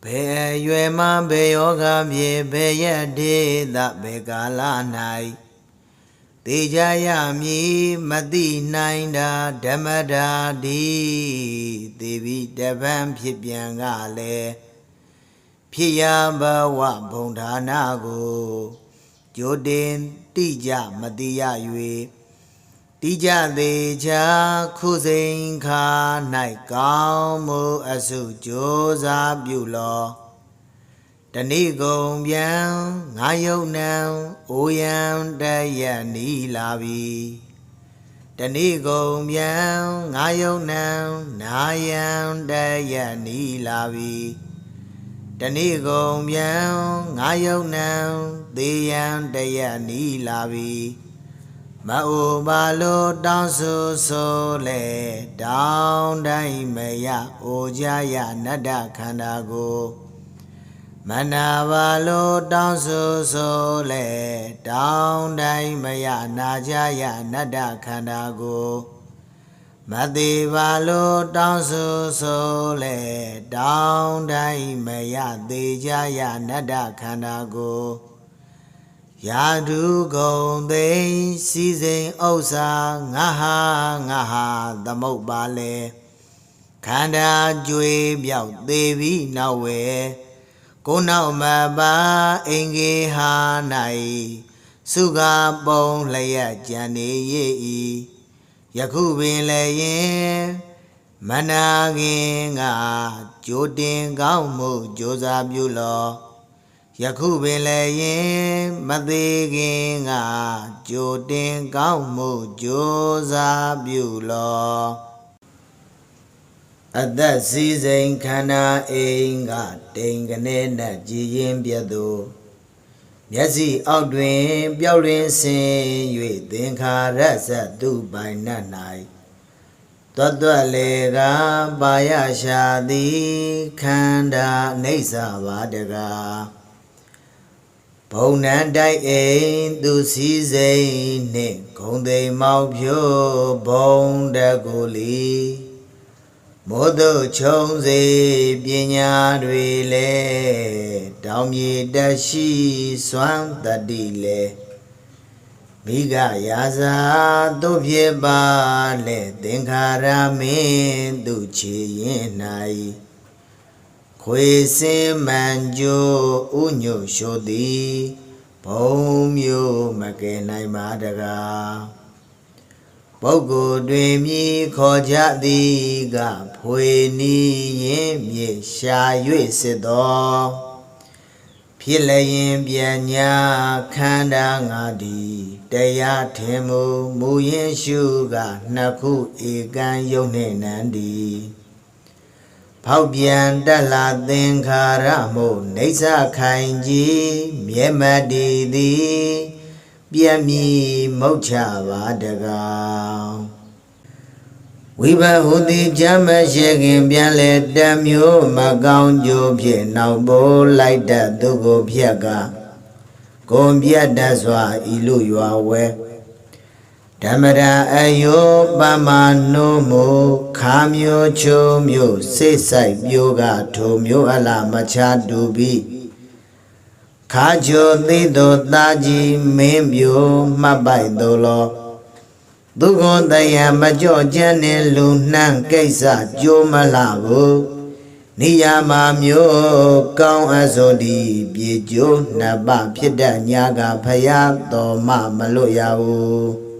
ဘေရွယ်မှဘေယောဂပြေဘေရက်ဒေသဘေကာလ၌တေကြရမည်မတိနိုင်တာဓမ္မတာဒီသေဘိတပံဖြစ်ပြန်ကလည်းဖြစ်ရဘဝဘုံဌာနကိုကြိုတင်တိကြမတိရ၍တိကြသေးချာခုစိန်ခါ၌ကောင်းမှုအစုကြိုးစားပြုလောတဏိကုံပြန်ငါယုံနံအိုယံတရနီလာပြီတဏိကုံပြန်ငါယုံနံနာယံတရနီလာပြီတဏိကုံပြန်ငါယုံနံသေယံတရနီလာပြီမအိုပါလိုတောင်းဆိုလေတောင်းတိုင်းမရအိုကြရနတ္တခန္ဓာကိုမနာပါလိုတောင်းဆိုလေတောင်းတိုင်းမရနာကြရနတ္တခန္ဓာကိုမသေးပါလိုတောင်းဆိုလေတောင်းတိုင်းမရသေးကြရနတ္တခန္ဓာကိုယာဓုဂုံသိစီစိန်ဥစ္စာငါဟာသမုတ်ပါလေခန္ဓာကြွေပြောက်သေးပြီးနောက်ဝဲကိုနောက်မပါအင်္ဂေဟာ၌စုကပုံလျက်ကြံနေ၏ယခုပင်လည်းရင်မနာခင်ကကြိုတင်ကောင်းမှုကြိုးစားပြုလောယခုပင်လည်းရင်မသေးခင်ကကြိုတင်ကောင်းမှုကြိုးစားပြုလောအသက်စီစိန်ခန္ဓာအိမ်ကတိမ်ကနေနဲ့ကြည်ရင်ပြတ်သို့မျက်စိအောက်တွင်ပျောက်လွင်ဆင်း၍သင်္ခါရဇတ်သူပိုင်နတ်၌တွတ်လေကပါရရှာသည်ခန္ဓာအိဋ္ဌဘာတကားဘုံနံတိုက်အိမ်သူစည်းစိမ်နှင့်ဂုံသိမ်မောက်ဖြိုးဘုံတကူလီမို့သို့ခြုံစေပညာတွေလေတောင်မြေတရှိစွမ်းတတိလေမိဂရာဇာတို့ဖြစ်ပါလေသင်္ခါရမင်းသူချေရင်၌ခွေစင်မှန်ကြိုးဥညွတ်ရှိုသည်ဘုံမျိုးမကယ်နိုင်ပါတကားပုဂ္ဂိုလ်တွင်မြည်ခေါ်ကြသည်ကဖွေနီးရင်မြေရှာ၍စစ်တော်ဖြစ်လျင်ပညာခန္ဓာငါသည်တရားထင်မူရင်ရှုကနှစ်ခုဧကံယုံနှင့်နန္ဒီဖောက်ပြန်တက်လာသင်္ခါရမို့နေဆခိုင်ကြီးမြဲမတည်သည်ပြည့်မီမုတ်ချပါတကားဝိဘဟုတိကြမ်းမရှိခင်ပြန်လေတမျိုးမကောင်းကြိုးဖြင့်နောက်ပိုးလိုက်တတ်သူကိုဖြတ်ကဂုံပြတ်တတ်စွာဤလူရွာဝဲဓမ္မရာအယောပမနိုးမူခါမျိုးချိုမျိုးစိတ်ဆိုင်ပြိုးကထိုမျိုးအလားမချတူပြီခါချိုသိသောတာကြီးမင်းပြိုမှတ်ပိုက်တော်လောသူကိုယ်တရားမကြော့ကျန်းတဲ့လူနှံကိစ္စကြိုးမလာဘူးနိယာမမျိုးကောင်းအစိုးဒီပြေကျိုးနှစ်ပဖြစ်တတ်ညာကဖယားတော်မလွတ်ရဘူး